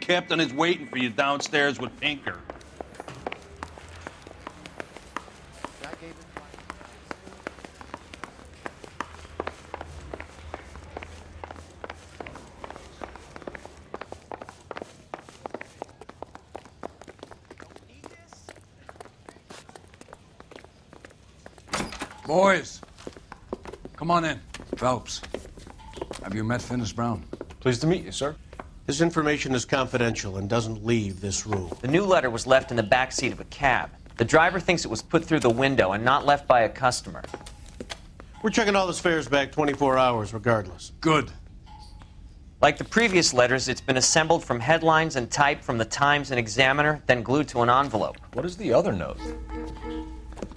captain is waiting for you downstairs with Pinker. Boys, come on in. Phelps, have you met Finis Brown? Pleased to meet you, sir. This information is confidential and doesn't leave this room. The new letter was left in the back seat of a cab. The driver thinks it was put through the window and not left by a customer. We're checking all his fares back 24 hours regardless. Good. Like the previous letters, it's been assembled from headlines and typed from the Times and Examiner, then glued to an envelope. What is the other note?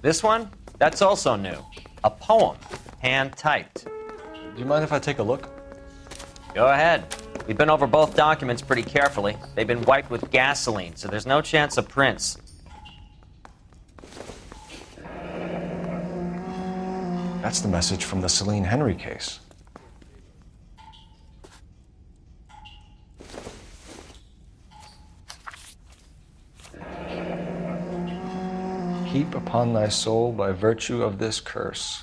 This one? That's also new. A poem, hand-typed. Do you mind if I take a look? Go ahead. We've been over both documents pretty carefully. They've been wiped with gasoline, so there's no chance of prints. That's the message from the Celine Henry case. Heap upon thy soul by virtue of this curse.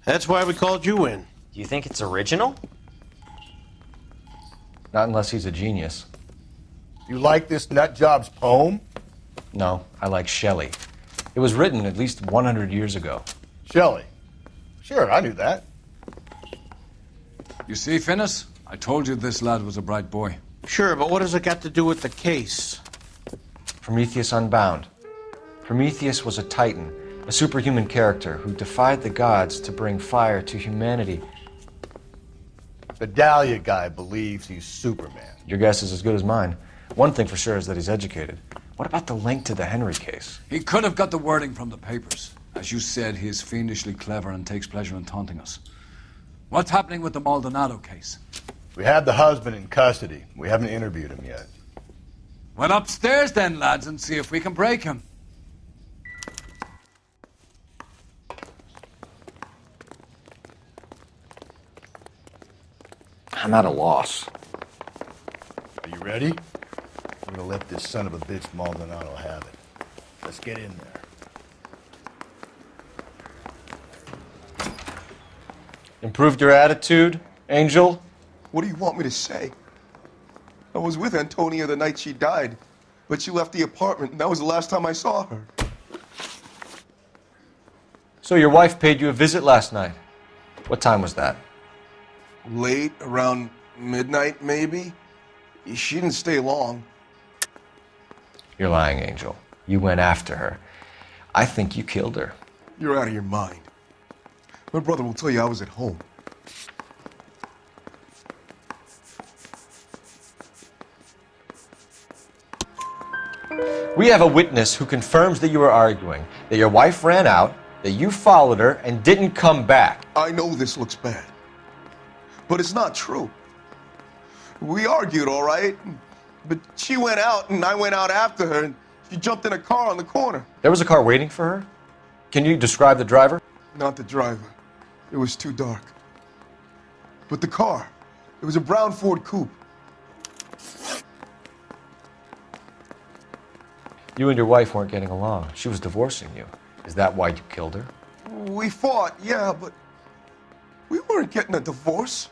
That's why we called you in. Do you think it's original? Not unless he's a genius. You like this nutjob's poem? No, I like Shelley. It was written at least 100 years ago. Shelley. Sure, I knew that. You see, Finis? I told you this lad was a bright boy. Sure, but what has it got to do with the case? Prometheus Unbound. Prometheus was a titan, a superhuman character who defied the gods to bring fire to humanity. The Dahlia guy believes he's Superman. Your guess is as good as mine. One thing for sure is that he's educated. What about the link to the Henry case? He could have got the wording from the papers. As you said, he is fiendishly clever and takes pleasure in taunting us. What's happening with the Maldonado case? We have the husband in custody. We haven't interviewed him yet. Well, upstairs then, lads, and see if we can break him. I'm at a loss. Are you ready? I'm gonna let this son of a bitch Maldonado have it. Let's get in there. Improved your attitude, Angel? What do you want me to say? I was with Antonia the night she died, but she left the apartment, and that was the last time I saw her. So your wife paid you a visit last night. What time was that? Late, around midnight, maybe? She didn't stay long. You're lying, Angel. You went after her. I think you killed her. You're out of your mind. My brother will tell you I was at home. We have a witness who confirms that you were arguing, that your wife ran out, that you followed her, and didn't come back. I know this looks bad, but it's not true. We argued, all right, but she went out and I went out after her, and she jumped in a car on the corner. There was a car waiting for her? Can you describe the driver? Not the driver. It was too dark. But the car, it was a brown Ford coupe. You and your wife weren't getting along. She was divorcing you. Is that why you killed her? We fought, yeah, but we weren't getting a divorce.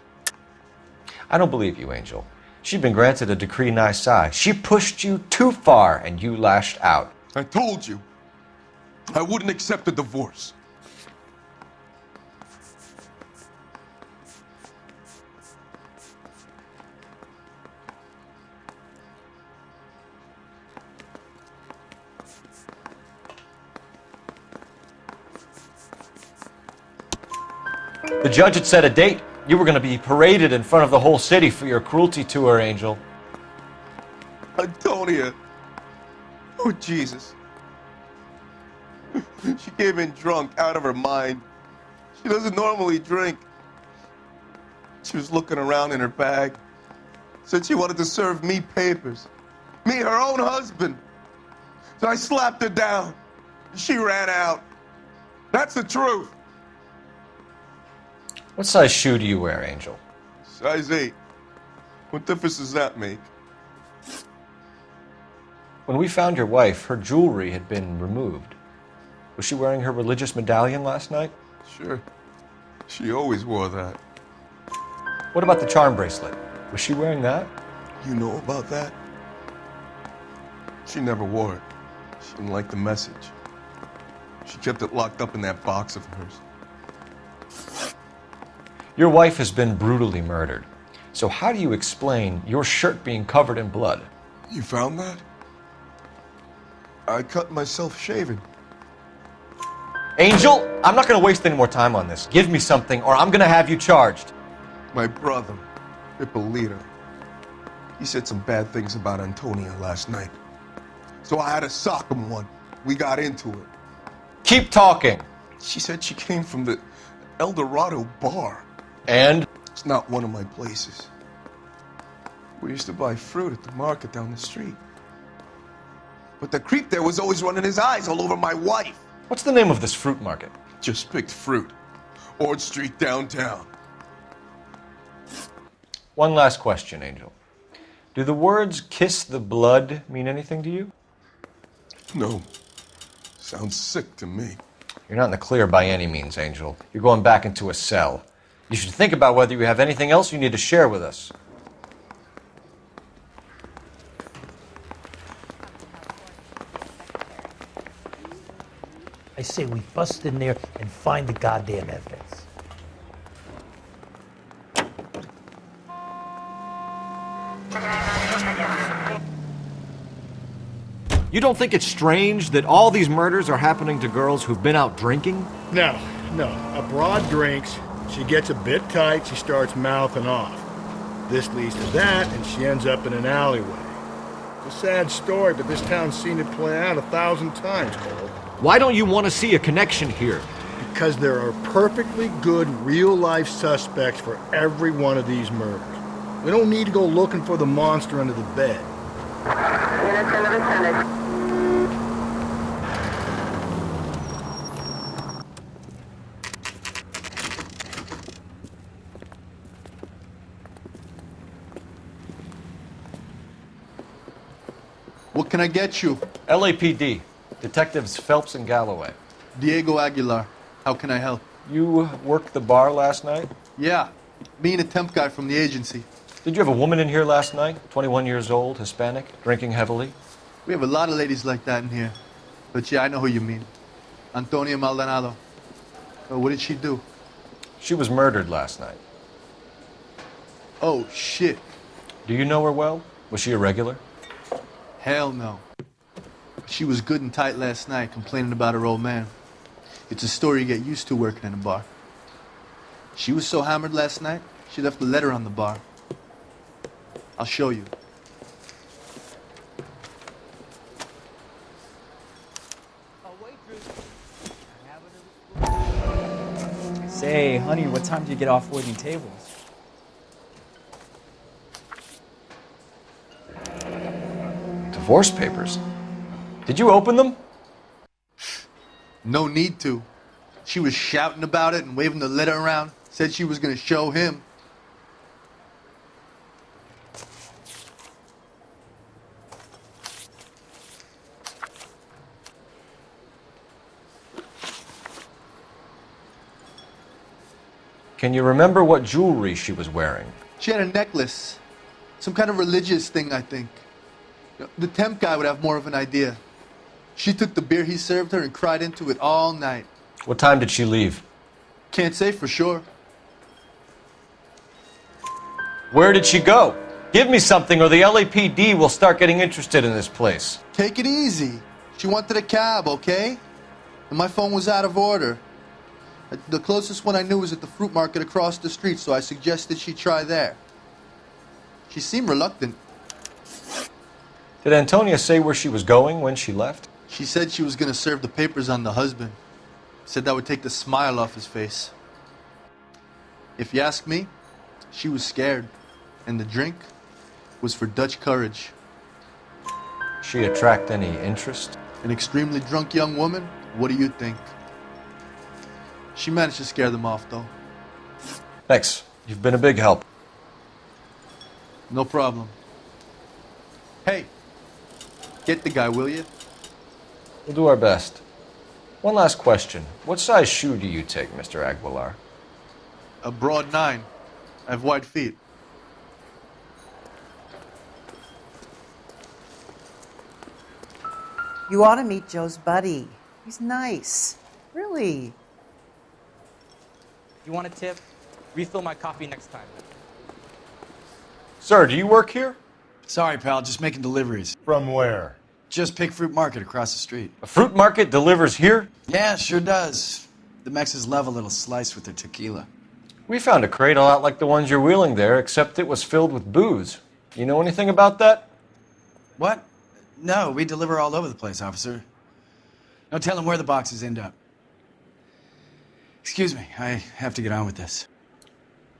I don't believe you, Angel. She'd been granted a decree nisi. She pushed you too far, and you lashed out. I told you, I wouldn't accept a divorce. The judge had set a date. You were going to be paraded in front of the whole city for your cruelty to her, Angel. Antonia. Oh, Jesus. She came in drunk, out of her mind. She doesn't normally drink. She was looking around in her bag. Said she wanted to serve me papers. Me, her own husband. So I slapped her down. She ran out. That's the truth. What size shoe do you wear, Angel? Size 8. What difference does that make? When we found your wife, her jewelry had been removed. Was she wearing her religious medallion last night? Sure. She always wore that. What about the charm bracelet? Was she wearing that? You know about that? She never wore it. She didn't like the message. She kept it locked up in that box of hers. Your wife has been brutally murdered. So how do you explain your shirt being covered in blood? You found that? I cut myself shaving. Angel, I'm not going to waste any more time on this. Give me something or I'm going to have you charged. My brother, Ippolito, he said some bad things about Antonia last night. So I had to sock him one. We got into it. Keep talking. She said she came from the El Dorado bar. And? It's not one of my places. We used to buy fruit at the market down the street. But the creep there was always running his eyes all over my wife. What's the name of this fruit market? Just picked fruit. Ord Street downtown. One last question, Angel. Do the words kiss the blood mean anything to you? No. Sounds sick to me. You're not in the clear by any means, Angel. You're going back into a cell. You should think about whether you have anything else you need to share with us. I say we bust in there and find the goddamn evidence. You don't think it's strange that all these murders are happening to girls who've been out drinking? No. A broad drinks, she gets a bit tight, she starts mouthing off. This leads to that, and she ends up in an alleyway. It's a sad story, but this town's seen it play out 1,000 times, Cole. Why don't you want to see a connection here? Because there are perfectly good real-life suspects for every one of these murders. We don't need to go looking for the monster under the bed. What can I get you? LAPD. Detectives Phelps and Galloway. Diego Aguilar. How can I help? You worked the bar last night? Yeah, me and a temp guy from the agency. Did you have a woman in here last night? 21 years old, Hispanic, drinking heavily? We have a lot of ladies like that in here. But yeah, I know who you mean. Antonia Maldonado. What did she do? She was murdered last night. Oh, shit. Do you know her well? Was she a regular? Hell no. She was good and tight last night, complaining about her old man. It's a story you get used to working in a bar. She was so hammered last night, she left a letter on the bar. I'll show you. Say, honey, what time do you get off waiting tables? Divorce papers. Did you open them? No need to. She was shouting about it and waving the letter around. Said she was going to show him. Can you remember what jewelry she was wearing? She had a necklace. Some kind of religious thing, I think. The temp guy would have more of an idea. She took the beer he served her and cried into it all night. What time did she leave? Can't say for sure. Where did she go? Give me something or the LAPD will start getting interested in this place. Take it easy. She wanted a cab, okay? And my phone was out of order. The closest one I knew was at the fruit market across the street, so I suggested she try there. She seemed reluctant. Did Antonia say where she was going when she left? She said she was going to serve the papers on the husband. Said that would take the smile off his face. If you ask me, she was scared. And the drink was for Dutch courage. She attract any interest? An extremely drunk young woman? What do you think? She managed to scare them off, though. Thanks. You've been a big help. No problem. Hey, get the guy, will you? We'll do our best. One last question. What size shoe do you take, Mr. Aguilar? A broad 9. I have wide feet. You ought to meet Joe's buddy. He's nice. Really. You want a tip? Refill my coffee next time. Sir, do you work here? Sorry, pal, just making deliveries. From where? Just Pick Fruit Market across the street. A fruit market delivers here? Yeah, sure does. The Mexes love a little slice with their tequila. We found a crate a lot like the ones you're wheeling there, except it was filled with booze. You know anything about that? What? No, we deliver all over the place, officer. No telling where the boxes end up. Excuse me, I have to get on with this.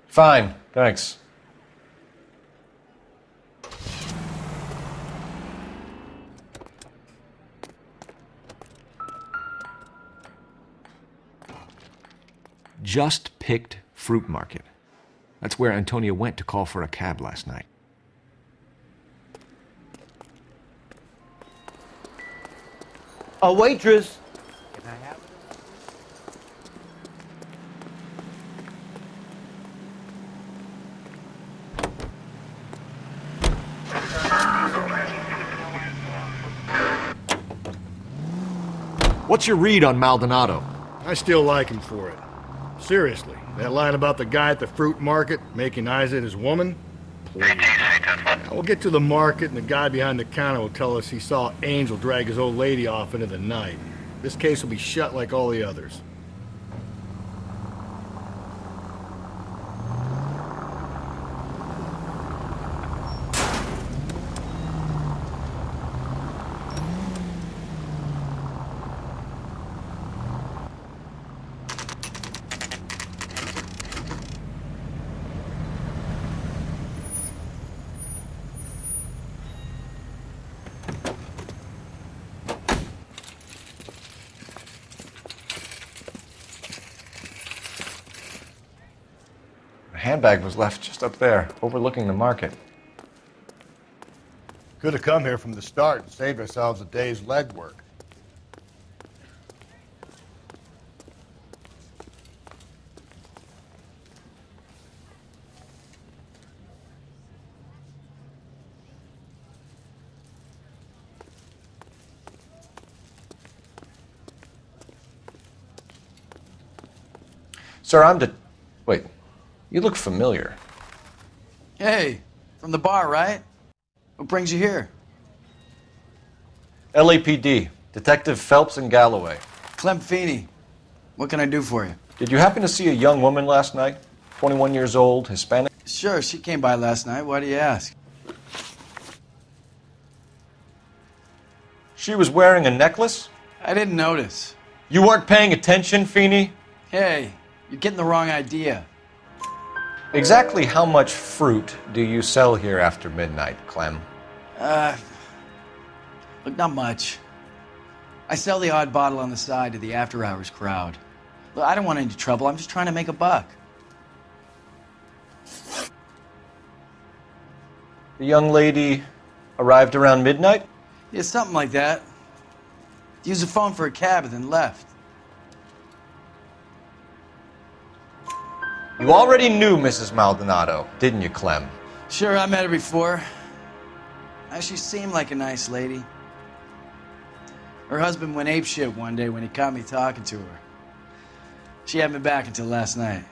Fine, thanks. Just Picked Fruit Market. That's where Antonia went to call for a cab last night. A waitress. What's your read on Maldonado? I still like him for it. Seriously, that line about the guy at the fruit market making Isa his woman? Please. Now, we'll get to the market and the guy behind the counter will tell us he saw Angel drag his old lady off into the night. This case will be shut like all the others. The handbag was left just up there, overlooking the market. Could have come here from the start and saved ourselves a day's legwork. Sir, Wait, you look familiar. Hey, from the bar, right? What brings you here? LAPD, Detective Phelps and Galloway. Clem Feeney. What can I do for you? Did you happen to see a young woman last night? 21 years old, Hispanic? Sure, she came by last night. Why do you ask? She was wearing a necklace? I didn't notice. You weren't paying attention, Feeney? Hey, you're getting the wrong idea. Exactly how much fruit do you sell here after midnight, Clem? Look, not much. I sell the odd bottle on the side to the after-hours crowd. Look, I don't want any trouble. I'm just trying to make a buck. The young lady arrived around midnight? Yeah, something like that. Used the phone for a cab and then left. You already knew Mrs. Maldonado, didn't you, Clem? Sure, I met her before. She seemed like a nice lady. Her husband went apeshit one day when he caught me talking to her. She had me back until last night.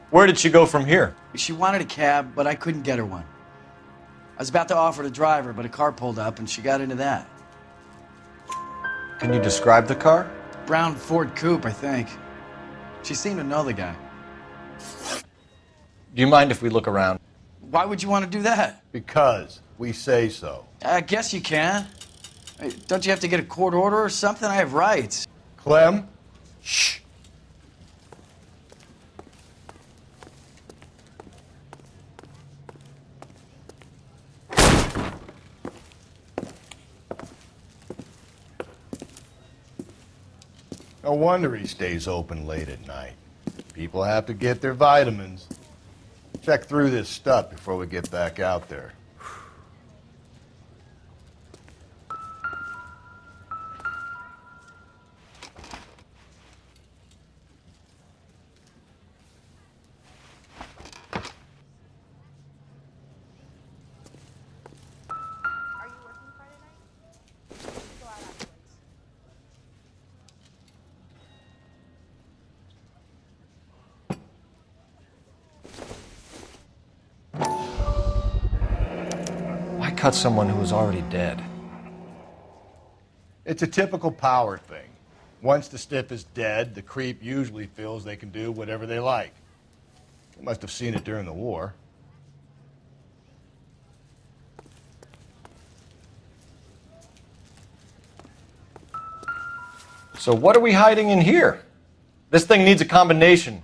Where did she go from here? She wanted a cab, but I couldn't get her one. I was about to offer to drive her, but a car pulled up and she got into that. Can you describe the car? Brown Ford Coupe, I think. She seemed to know the guy. Do you mind if we look around? Why would you want to do that? Because we say so. I guess you can. Hey, don't you have to get a court order or something? I have rights. Clem? Shh. No wonder he stays open late at night. People have to get their vitamins. Check through this stuff before we get back out there. Why cut someone who was already dead? It's a typical power thing. Once the stiff is dead, the creep usually feels they can do whatever they like. You must have seen it during the war. So what are we hiding in here? This thing needs a combination.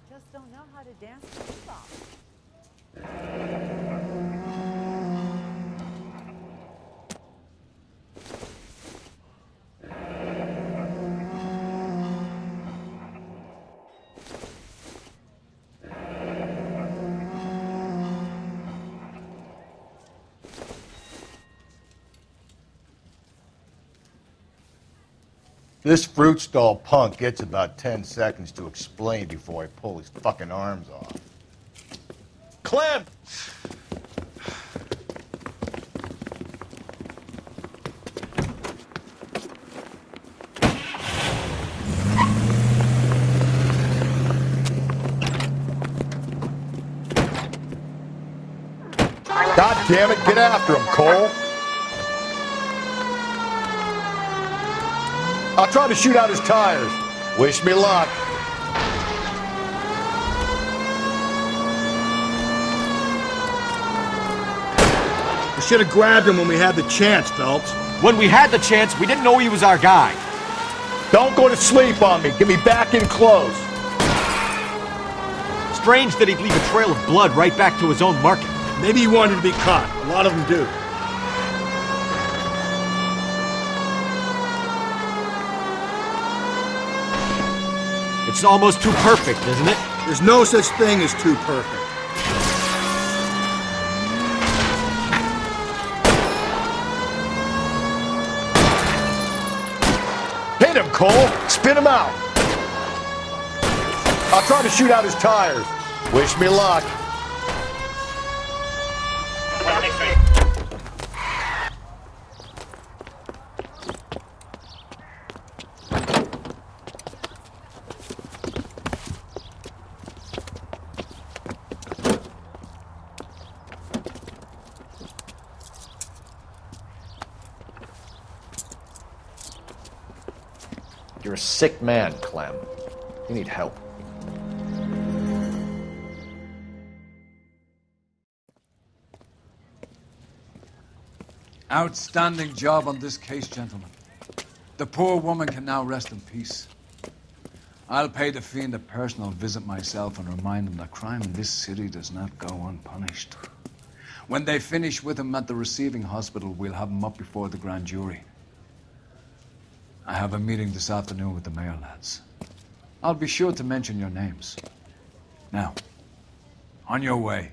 Just don't know how to dance football. This fruit stall punk gets about 10 seconds to explain before I pull his fucking arms off. Clem! God damn it, get after him, Cole! I'll try to shoot out his tires. Wish me luck. We should have grabbed him when we had the chance, Phelps. When we had the chance, we didn't know he was our guy. Don't go to sleep on me. Get me back in close. Strange that he'd leave a trail of blood right back to his own market. Maybe he wanted to be caught. A lot of them do. It's almost too perfect, isn't it? There's no such thing as too perfect. Hit him, Cole! Spin him out! I'll try to shoot out his tires. Wish me luck. You're a sick man, Clem. You need help. Outstanding job on this case, gentlemen. The poor woman can now rest in peace. I'll pay the fiend a personal visit myself and remind him that crime in this city does not go unpunished. When they finish with him at the receiving hospital, we'll have him up before the grand jury. I have a meeting this afternoon with the mayor lads. I'll be sure to mention your names. Now, on your way.